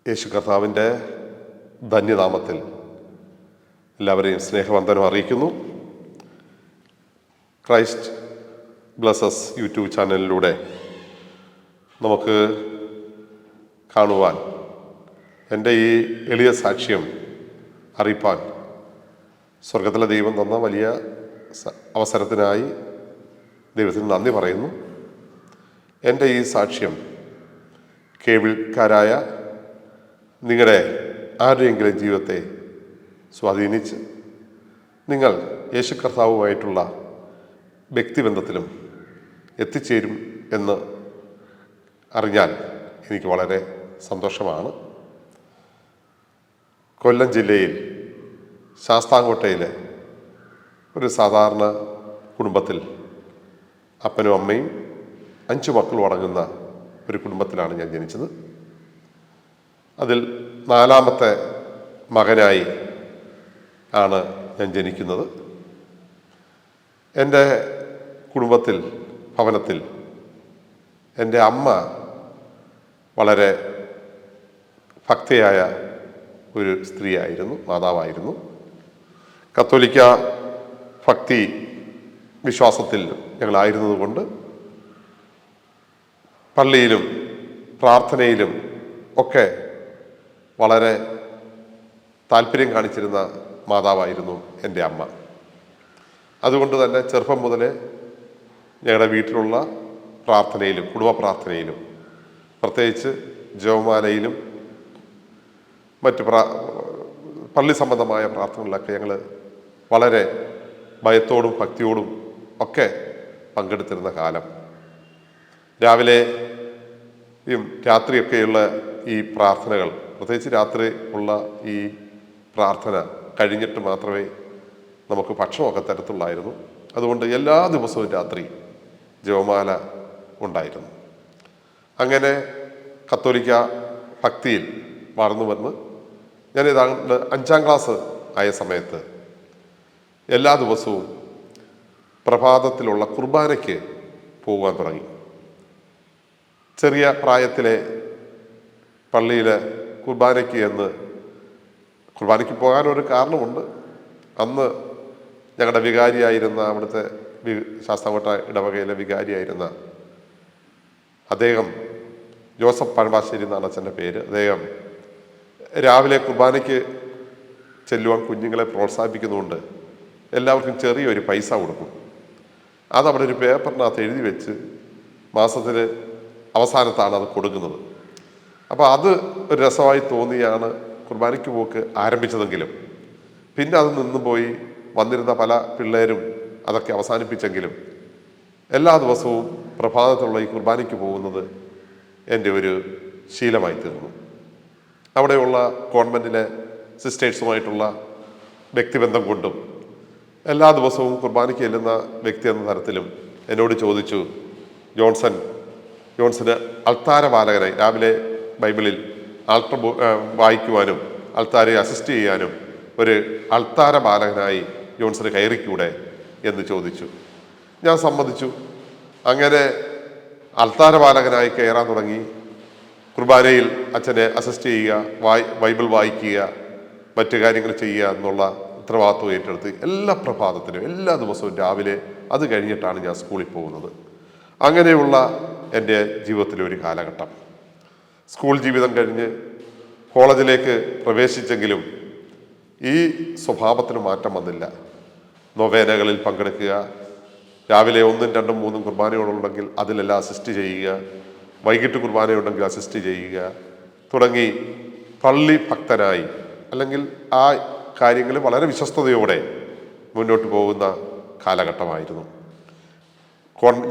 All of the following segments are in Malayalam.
യേശു കർത്താവിൻ്റെ ധന്യനാമത്തിൽ എല്ലാവരെയും സ്നേഹവന്ദനം അറിയിക്കുന്നു. ക്രൈസ്റ്റ് ബ്ലസ്സസ് യൂട്യൂബ് ചാനലിലൂടെ നമുക്ക് കാണുവാൻ, എൻ്റെ ഈ എളിയ സാക്ഷ്യം അറിയിപ്പാൻ സ്വർഗത്തിലെ ദൈവം തന്ന വലിയ അവസരത്തിനായി ദൈവത്തിന് നന്ദി പറയുന്നു. എൻ്റെ ഈ സാക്ഷ്യം കേൾവിക്കാരായ നിങ്ങളുടെ ആരുടെയെങ്കിലും ജീവിതത്തെ സ്വാധീനിച്ച് നിങ്ങൾ യേശു കർത്താവുമായിട്ടുള്ള വ്യക്തിബന്ധത്തിലും എത്തിച്ചേരും എന്ന് അറിഞ്ഞാൽ എനിക്ക് വളരെ സന്തോഷമാണ്. കൊല്ലം ജില്ലയിൽ ശാസ്താംകോട്ടയിലെ ഒരു സാധാരണ കുടുംബത്തിൽ അപ്പനും അമ്മയും 5 മക്കളും അടങ്ങുന്ന ഒരു കുടുംബത്തിലാണ് ഞാൻ ജനിച്ചത്. അതിൽ 4ാമത്തെ മകനായി ആണ് ഞാൻ ജനിക്കുന്നത്. എൻ്റെ കുടുംബത്തിൽ, ഭവനത്തിൽ എൻ്റെ അമ്മ വളരെ ഭക്തിയായ ഒരു സ്ത്രീയായിരുന്നു, മാതാവായിരുന്നു. കത്തോലിക്ക ഭക്തി വിശ്വാസത്തിൽ ഞങ്ങളായിരുന്നതുകൊണ്ട് പള്ളിയിലും പ്രാർത്ഥനയിലും ഒക്കെ വളരെ താല്പര്യം കാണിച്ചിരുന്ന മാതാവായിരുന്നു എൻ്റെ അമ്മ. അതുകൊണ്ട് തന്നെ ചെറുപ്പം മുതലേ ഞങ്ങളുടെ വീട്ടിലുള്ള പ്രാർത്ഥനയിലും കുടുംബ പ്രാർത്ഥനയിലും പ്രത്യേകിച്ച് ജപമാലയിലും മറ്റ് പള്ളി സംബന്ധമായ പ്രാർത്ഥനകളിലൊക്കെ ഞങ്ങൾ വളരെ ഭയത്തോടും ഭക്തിയോടും ഒക്കെ പങ്കെടുത്തിരുന്ന കാലം. രാവിലെയും രാത്രിയൊക്കെയുള്ള ഈ പ്രാർത്ഥനകൾ, പ്രത്യേകിച്ച് രാത്രി ഉള്ള ഈ പ്രാർത്ഥന കഴിഞ്ഞിട്ട് മാത്രമേ നമുക്ക് ഭക്ഷണമൊക്കെ തരത്തുള്ളായിരുന്നു. അതുകൊണ്ട് എല്ലാ ദിവസവും രാത്രി ജപമാല ഉണ്ടായിരുന്നു. അങ്ങനെ കത്തോലിക്ക ഭക്തിയിൽ വളർന്നു വന്ന് ഞാൻ ഏതാണ്ട് 5ാം ക്ലാസ് ആയ സമയത്ത് എല്ലാ ദിവസവും പ്രഭാതത്തിലുള്ള കുർബാനയ്ക്ക് പോകുവാൻ തുടങ്ങി. ചെറിയ പ്രായത്തിലെ പള്ളിയിൽ കുർബാനയ്ക്ക് പോകാനൊരു കാരണമുണ്ട്. അന്ന് ഞങ്ങളുടെ വികാരിയായിരുന്ന, അവിടുത്തെ ശാസ്താംകോട്ട ഇടവകയിലെ വികാരിയായിരുന്ന അദ്ദേഹം, ജോസഫ് പഴമ്പാശ്ശേരി എന്നാണ് അച്ഛൻ്റെ പേര്, അദ്ദേഹം രാവിലെ കുർബാനയ്ക്ക് ചെല്ലുവാൻ കുഞ്ഞുങ്ങളെ പ്രോത്സാഹിപ്പിക്കുന്നതുകൊണ്ട് എല്ലാവർക്കും ചെറിയൊരു പൈസ കൊടുക്കും. അതവിടെ ഒരു പേപ്പറിനകത്ത് എഴുതി വെച്ച് മാസത്തിൽ അവസാനത്താണ് അത് കൊടുക്കുന്നത്. അപ്പോൾ അത് ഒരു രസമായി തോന്നിയാണ് കുർബാനയ്ക്ക് പോക്ക് ആരംഭിച്ചതെങ്കിലും പിന്നെ അത് നിന്നുപോയി. വന്നിരുന്ന പല പിള്ളേരും അതൊക്കെ അവസാനിപ്പിച്ചെങ്കിലും എല്ലാ ദിവസവും പ്രഭാതത്തിലുള്ള ഈ കുർബാനയ്ക്ക് പോകുന്നത് എൻ്റെ ഒരു ശീലമായി തീർന്നു. അവിടെയുള്ള കോൺവെൻറ്റിലെ സിസ്റ്റേഴ്സുമായിട്ടുള്ള വ്യക്തിബന്ധം കൊണ്ടും എല്ലാ ദിവസവും കുർബാനയ്ക്ക് ചെല്ലുന്ന വ്യക്തി എന്ന തരത്തിലും എന്നോട് ചോദിച്ചു, ജോൺസന് അൾത്താര ബാലകനായി രാവിലെ ബൈബിളിൽ ആൾട്ടർ വായിക്കുവാനും അൾത്താരെ അസിസ്റ്റ് ചെയ്യാനും ഒരു അൾത്താര ബാലകനായി ജോൺസന് കയറിക്കൂടെ എന്ന് ചോദിച്ചു. ഞാൻ സമ്മതിച്ചു. അങ്ങനെ അൾത്താര ബാലകനായി കയറാൻ തുടങ്ങി. കുർബാനയിൽ അച്ഛനെ അസിസ്റ്റ് ചെയ്യുക, ബൈബിൾ വായിക്കുക, മറ്റു കാര്യങ്ങൾ ചെയ്യുക എന്നുള്ള ഉത്തരവാദിത്വം ഏറ്റെടുത്ത് എല്ലാ പ്രഭാതത്തിലും എല്ലാ ദിവസവും രാവിലെ അത് കഴിഞ്ഞിട്ടാണ് ഞാൻ സ്കൂളിൽ പോകുന്നത്. അങ്ങനെയുള്ള എൻ്റെ ജീവിതത്തിലെ ഒരു കാലഘട്ടം. സ്കൂൾ ജീവിതം കഴിഞ്ഞ് കോളേജിലേക്ക് പ്രവേശിച്ചെങ്കിലും ഈ സ്വഭാവത്തിന് മാറ്റം വന്നില്ല. നൊവേനകളിൽ പങ്കെടുക്കുക, രാവിലെ 1, 2, 3 കുർബാനകളുണ്ടെങ്കിൽ അതിലെല്ലാം അസിസ്റ്റ് ചെയ്യുക, വൈകിട്ട് കുർബാനയുണ്ടെങ്കിൽ അസിസ്റ്റ് ചെയ്യുക തുടങ്ങി പള്ളി ഭക്തനായി, അല്ലെങ്കിൽ ആ കാര്യങ്ങളിൽ വളരെ വിശ്വസ്തയോടെ മുന്നോട്ട് പോകുന്ന കാലഘട്ടമായിരുന്നു.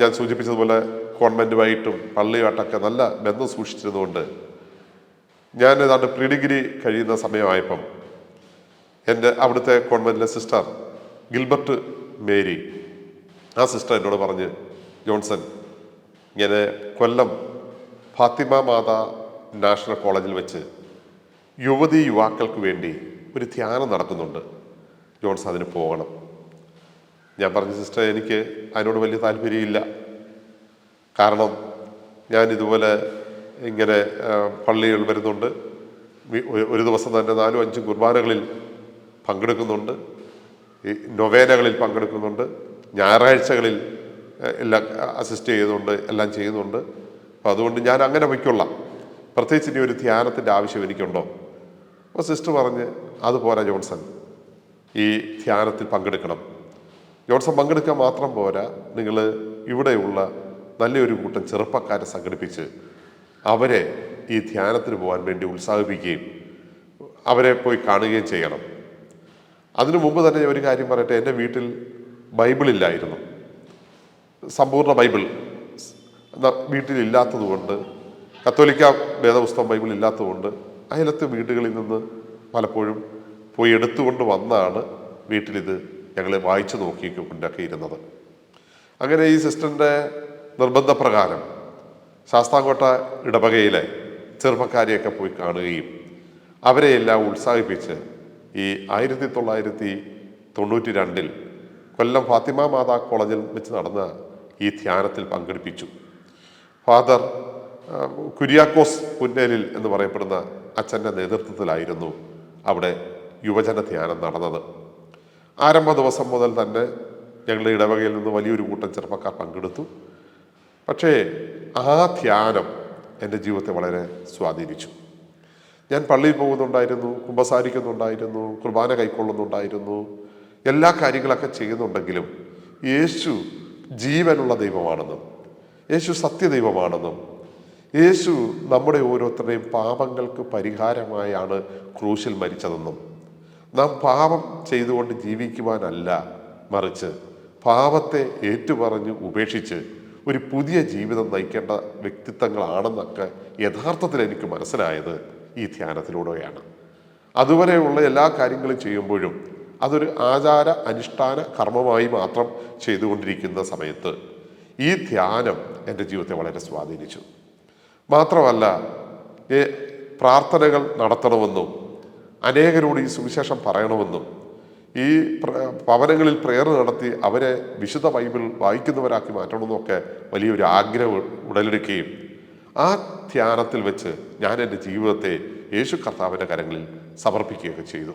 ഞാൻ സൂചിപ്പിച്ചതുപോലെ കോൺവെൻറ്റുമായിട്ടും പള്ളിയുമായിട്ടൊക്കെ നല്ല ബന്ധം സൂക്ഷിച്ചിരുന്നുകൊണ്ട് ഞാൻ ഏതാണ്ട് പ്രീ ഡിഗ്രി കഴിയുന്ന സമയമായപ്പം എൻ്റെ അവിടുത്തെ കോൺവെൻറ്റിലെ സിസ്റ്റർ ഗിൽബർട്ട് മേരി, ആ സിസ്റ്റർ എന്നോട് പറഞ്ഞ്, ജോൺസൺ, ഇങ്ങനെ കൊല്ലം ഫാത്തിമ മാതാ നാഷണൽ കോളേജിൽ വെച്ച് യുവക്കൾക്ക് വേണ്ടി ഒരു ധ്യാനം നടക്കുന്നുണ്ട്, ജോൺസൺ അതിന് പോകണം. ഞാൻ പറഞ്ഞു, സിസ്റ്റർ, എനിക്ക് അതിനോട് വലിയ താല്പര്യമില്ല. കാരണം ഞാൻ ഇതുപോലെ ഇങ്ങനെ പള്ളികൾ വരുന്നുണ്ട്, ഒരു ദിവസം തന്നെ 4-5 കുർബാനകളിൽ പങ്കെടുക്കുന്നുണ്ട്, ഈ നൊവേനകളിൽ പങ്കെടുക്കുന്നുണ്ട്, ഞായറാഴ്ചകളിൽ എല്ലാം അസിസ്റ്റ് ചെയ്യുന്നുണ്ട്, എല്ലാം ചെയ്യുന്നുണ്ട്. അപ്പോൾ അതുകൊണ്ട് ഞാൻ അങ്ങനെ വയ്ക്കൊള്ളാം, പ്രത്യേകിച്ച് ഇനി ഒരു ധ്യാനത്തിൻ്റെ ആവശ്യം എനിക്കുണ്ടോ? അപ്പോൾ സിസ്റ്റർ പറഞ്ഞ് അതുപോരാ ജോൺസൺ, ഈ ധ്യാനത്തിൽ പങ്കെടുക്കണം. ജോൺസൺ പങ്കെടുക്കാൻ മാത്രം പോരാ, നിങ്ങൾ ഇവിടെയുള്ള നല്ലൊരു കൂട്ടം ചെറുപ്പക്കാരെ സംഘടിപ്പിച്ച് അവരെ ഈ ധ്യാനത്തിന് പോകാൻ വേണ്ടി ഉത്സാഹിപ്പിക്കുകയും അവരെ പോയി കാണുകയും ചെയ്യണം. അതിനു മുമ്പ് തന്നെ ഒരു കാര്യം പറയട്ടെ, എൻ്റെ വീട്ടിൽ ബൈബിളില്ലായിരുന്നു, സമ്പൂർണ്ണ ബൈബിൾ വീട്ടിലില്ലാത്തതുകൊണ്ട്, കത്തോലിക്ക വേദപുസ്തകം ബൈബിൾ ഇല്ലാത്തതുകൊണ്ട് അയലത്തെ വീടുകളിൽ നിന്ന് പലപ്പോഴും പോയി എടുത്തുകൊണ്ട് വന്നാണ് വീട്ടിലിത് ഞങ്ങൾ വായിച്ചു നോക്കിക്കൊണ്ടൊക്കെ ഇരുന്നത്. അങ്ങനെ ഈ സിസ്റ്ററിൻ്റെ നിർബന്ധപ്രകാരം ശാസ്താംകോട്ട ഇടവകയിലെ ചെറുപ്പക്കാരെയൊക്കെ പോയി കാണുകയും അവരെയെല്ലാം ഉത്സാഹിപ്പിച്ച് ഈ 1992 കൊല്ലം ഫാത്തിമ മാതാ കോളേജിൽ വെച്ച് നടന്ന ഈ ധ്യാനത്തിൽ പങ്കെടുപ്പിച്ചു. ഫാദർ കുര്യാക്കോസ് പുന്നേലിൽ എന്ന് പറയപ്പെടുന്ന അച്ഛൻ്റെ നേതൃത്വത്തിലായിരുന്നു അവിടെ യുവജന ധ്യാനം നടന്നത്. ആരംഭ ദിവസം മുതൽ തന്നെ ഞങ്ങളുടെ ഇടവകയിൽ നിന്ന് വലിയൊരു കൂട്ടം ചെറുപ്പക്കാർ പങ്കെടുത്തു. പക്ഷേ ആ ധ്യാനം എൻ്റെ ജീവിതത്തെ വളരെ സ്വാധീനിച്ചു. ഞാൻ പള്ളിയിൽ പോകുന്നുണ്ടായിരുന്നു, കുമ്പസാരിക്കുന്നുണ്ടായിരുന്നു, കുർബാന കൈക്കൊള്ളുന്നുണ്ടായിരുന്നു, എല്ലാ കാര്യങ്ങളൊക്കെ ചെയ്യുന്നുണ്ടെങ്കിലും യേശു ജീവനുള്ള ദൈവമാണെന്നും യേശു സത്യദൈവമാണെന്നും യേശു നമ്മുടെ ഓരോരുത്തരുടെയും പാപങ്ങൾക്ക് പരിഹാരമായാണ് ക്രൂശിൽ മരിച്ചതെന്നും നാം പാപം ചെയ്തുകൊണ്ട് ജീവിക്കുവാനല്ല, മറിച്ച് പാപത്തെ ഏറ്റുപറഞ്ഞ് ഉപേക്ഷിച്ച് ഒരു പുതിയ ജീവിതം നയിക്കേണ്ട വ്യക്തിത്വങ്ങളാണെന്നൊക്കെ യഥാർത്ഥത്തിൽ എനിക്ക് മനസ്സിലായത് ഈ ധ്യാനത്തിലൂടെയാണ്. അതുവരെയുള്ള എല്ലാ കാര്യങ്ങളും ചെയ്യുമ്പോഴും അതൊരു ആചാര അനുഷ്ഠാന കർമ്മമായി മാത്രം ചെയ്തുകൊണ്ടിരിക്കുന്ന സമയത്ത് ഈ ധ്യാനം എൻ്റെ ജീവിതത്തെ വളരെ സ്വാധീനിച്ചു. മാത്രമല്ല, പ്രാർത്ഥനകൾ നടത്തണമെന്നും അനേകരോട് ഈ സുവിശേഷം പറയണമെന്നും ഈ ഭവനങ്ങളിൽ പ്രേയർ നടത്തി അവരെ വിശുദ്ധ ബൈബിൾ വായിക്കുന്നവരാക്കി മാറ്റണമെന്നൊക്കെ വലിയൊരു ആഗ്രഹം ഉടലെടുക്കുകയും ആ ധ്യാനത്തിൽ വെച്ച് ഞാൻ എൻ്റെ ജീവിതത്തെ യേശു കർത്താവിൻ്റെ കരങ്ങളിൽ സമർപ്പിക്കുകയൊക്കെ ചെയ്തു.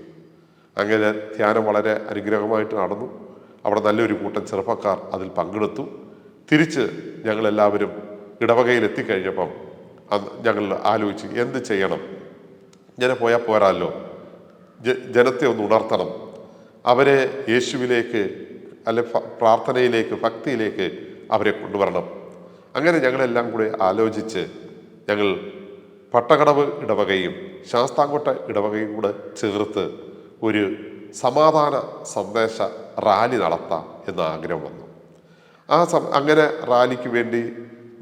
അങ്ങനെ ധ്യാനം വളരെ അനുഗ്രഹമായിട്ട് നടന്നു. അവിടെ നല്ലൊരു കൂട്ടം ചെറുപ്പക്കാർ അതിൽ പങ്കെടുത്തു. തിരിച്ച് ഞങ്ങളെല്ലാവരും ഇടവകയിൽ എത്തിക്കഴിഞ്ഞപ്പം ഞങ്ങൾ ആലോചിച്ച് എന്ത് ചെയ്യണം, ഇങ്ങനെ പോയാൽ പോരാല്ലോ, ജനത്തെ ഒന്ന് ഉണർത്തണം, അവരെ യേശുവിലേക്ക് അല്ലെ പ്രാർത്ഥനയിലേക്ക് ഭക്തിയിലേക്ക് അവരെ കൊണ്ടുവരണം. അങ്ങനെ ഞങ്ങളെല്ലാം കൂടെ ആലോചിച്ച് ഞങ്ങൾ പട്ടകടവ് ഇടവകയും ശാസ്താംകോട്ട ഇടവകയും കൂടെ ചേർത്ത് ഒരു സമാധാന സന്ദേശ റാലി നടത്താം എന്ന ആഗ്രഹം വന്നു. അങ്ങനെ റാലിക്ക് വേണ്ടി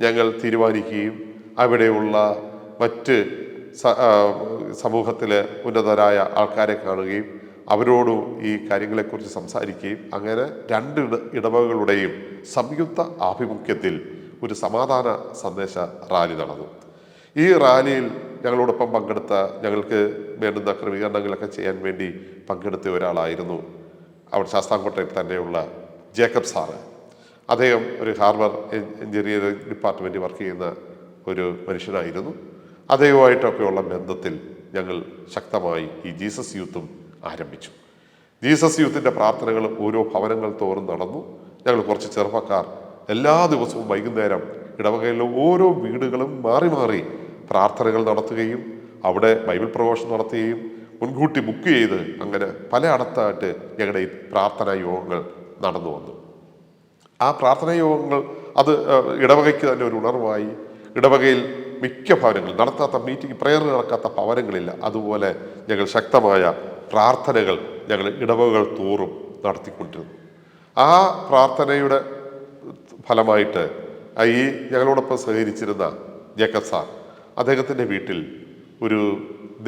ഞങ്ങൾ തീരുമാനിക്കുകയും അവിടെയുള്ള മറ്റ് സമൂഹത്തിലെ ഉന്നതരായ ആൾക്കാരെ കാണുകയും അവരോടും ഈ കാര്യങ്ങളെക്കുറിച്ച് സംസാരിക്കുകയും അങ്ങനെ 2 ഇടവകകളുടെയും സംയുക്ത ആഭിമുഖ്യത്തിൽ ഒരു സമാധാന സന്ദേശ റാലി നടന്നു. ഈ റാലിയിൽ ഞങ്ങളോടൊപ്പം പങ്കെടുത്ത, ഞങ്ങൾക്ക് വേണ്ടുന്ന ക്രമീകരണങ്ങളൊക്കെ ചെയ്യാൻ വേണ്ടി പങ്കെടുത്ത ഒരാളായിരുന്നു അവിടെ ശാസ്താംകോട്ടയിൽ തന്നെയുള്ള ജേക്കബ് സാറ്. അദ്ദേഹം ഒരു ഹാർബർ എഞ്ചിനീയറിംഗ് ഡിപ്പാർട്ട്മെൻറ്റിൽ വർക്ക് ചെയ്യുന്ന ഒരു മനുഷ്യനായിരുന്നു. അദ്ദേഹവുമായിട്ടൊക്കെയുള്ള ബന്ധത്തിൽ ഞങ്ങൾ ശക്തമായി ഈ ജീസസ് യൂത്തും ആരംഭിച്ചു. ജീസസ് യൂത്തിൻ്റെ പ്രാർത്ഥനകൾ ഓരോ ഭവനങ്ങൾ തോറും നടന്നു. ഞങ്ങൾ കുറച്ച് ചെറുപ്പക്കാർ എല്ലാ ദിവസവും വൈകുന്നേരം ഇടവകയിലെ ഓരോ വീടുകളും മാറി മാറി പ്രാർത്ഥനകൾ നടത്തുകയും അവിടെ ബൈബിൾ പ്രഘോഷണം നടത്തുകയും മുൻകൂട്ടി ബുക്ക് ചെയ്ത് അങ്ങനെ പലയിടത്തായിട്ട് ഞങ്ങളുടെ ഈ പ്രാർത്ഥനാ യോഗങ്ങൾ നടന്നു വന്നു. ആ പ്രാർത്ഥനാ യോഗങ്ങൾ അത് ഇടവകയ്ക്ക് തന്നെ ഒരു ഉണർവായി. ഇടവകയിൽ മിക്ക ഭവനങ്ങൾ നടത്താത്ത മീറ്റിംഗ് പ്രേയർ നടക്കാത്ത ഭവനങ്ങളില്ല. അതുപോലെ ഞങ്ങൾ ശക്തമായ പ്രാർത്ഥനകൾ ഞങ്ങൾ ഇടവകകൾ തോറും നടത്തിക്കൊണ്ടിരുന്നു. ആ പ്രാർത്ഥനയുടെ ഫലമായിട്ട് ഈ ഞങ്ങളോടൊപ്പം സഹകരിച്ചിരുന്ന ജേക്കബ് സാർ, അദ്ദേഹത്തിൻ്റെ വീട്ടിൽ ഒരു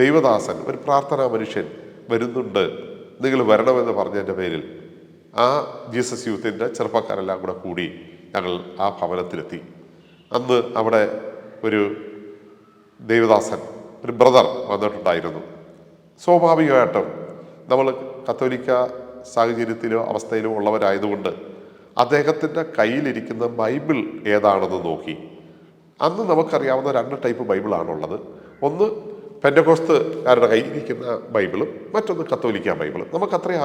ദൈവദാസൻ, ഒരു പ്രാർത്ഥനാ മനുഷ്യൻ വരുന്നുണ്ട്, നിങ്ങൾ വരണമെന്ന് പറഞ്ഞതിൻ്റെ പേരിൽ ആ ജീസസ് യൂത്തിൻ്റെ ചെറുപ്പക്കാരെല്ലാം കൂടി ഞങ്ങൾ ആ ഭവനത്തിലെത്തി. അന്ന് അവിടെ ഒരു ദൈവദാസൻ, ഒരു ബ്രദർ വന്നിട്ടുണ്ടായിരുന്നു. സ്വാഭാവികമായിട്ടും നമ്മൾ കത്തോലിക്ക സാഹചര്യത്തിലോ അവസ്ഥയിലോ ഉള്ളവരായതുകൊണ്ട് അദ്ദേഹത്തിൻ്റെ കയ്യിലിരിക്കുന്ന ബൈബിൾ ഏതാണെന്ന് നോക്കി. അന്ന് നമുക്കറിയാവുന്ന 2 ടൈപ്പ് ബൈബിളാണുള്ളത്. ഒന്ന് പെന്തക്കോസ്തുകാരുടെ കയ്യിൽ ഇരിക്കുന്ന ബൈബിളും മറ്റൊന്ന് കത്തോലിക്ക ബൈബിളും. നമുക്ക് അത്രേ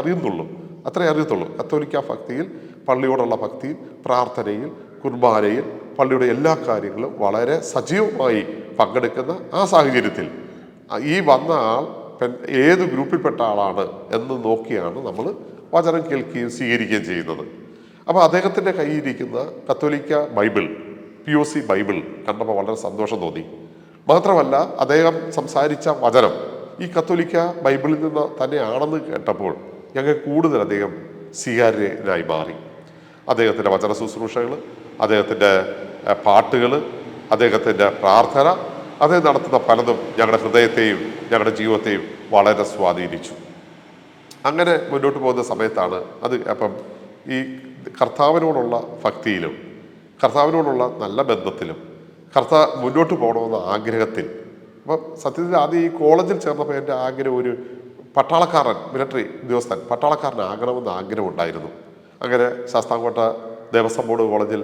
അറിയത്തുള്ളൂ. കത്തോലിക്ക ഭക്തിയിൽ, പള്ളിയോടുള്ള ഭക്തിയിൽ, പ്രാർത്ഥനയിൽ, കുർബാനയിൽ, പള്ളിയുടെ എല്ലാ കാര്യങ്ങളും വളരെ സജീവമായി പങ്കെടുക്കുന്ന ആ സാഹചര്യത്തിൽ ഈ വന്ന ആൾ ഏത് ഗ്രൂപ്പിൽപ്പെട്ട ആളാണ് എന്ന് നോക്കിയാണ് നമ്മൾ വചനം കേൾക്കുകയും സ്വീകരിക്കുകയും ചെയ്യുന്നത്. അപ്പോൾ അദ്ദേഹത്തിൻ്റെ കയ്യിലിരിക്കുന്ന കത്തോലിക്ക ബൈബിൾ, POC ബൈബിൾ കണ്ടപ്പോൾ വളരെ സന്തോഷം തോന്നി. മാത്രമല്ല അദ്ദേഹം സംസാരിച്ച വചനം ഈ കത്തോലിക്ക ബൈബിളിൽ നിന്ന് തന്നെയാണെന്ന് കേട്ടപ്പോൾ ഞങ്ങൾ കൂടുതൽ അദ്ദേഹം സ്വീകാര്യനായി മാറി. അദ്ദേഹത്തിൻ്റെ വചന ശുശ്രൂഷകൾ, അദ്ദേഹത്തിൻ്റെ പാട്ടുകൾ, അദ്ദേഹത്തിൻ്റെ പ്രാർത്ഥന, അദ്ദേഹം നടത്തുന്ന പലതും ഞങ്ങളുടെ ഹൃദയത്തെയും ഞങ്ങളുടെ ജീവിതത്തെയും വളരെ സ്വാധീനിച്ചു. അങ്ങനെ മുന്നോട്ട് പോകുന്ന സമയത്താണ് അപ്പം ഈ കർത്താവിനോടുള്ള ഭക്തിയിലും കർത്താവിനോടുള്ള നല്ല ബന്ധത്തിലും മുന്നോട്ട് പോകണമെന്ന ആഗ്രഹത്തിൽ, അപ്പം സത്യത്തിൽ ആദ്യം ഈ കോളേജിൽ ചേർന്നപ്പോൾ എൻ്റെ ആഗ്രഹം ഒരു പട്ടാളക്കാരൻ, മിലിറ്ററി ഉദ്യോഗസ്ഥൻ, പട്ടാളക്കാരനാകണമെന്ന് ആഗ്രഹം ഉണ്ടായിരുന്നു. അങ്ങനെ ശാസ്താംകോട്ട ദേവസ്വം ബോർഡ് കോളേജിൽ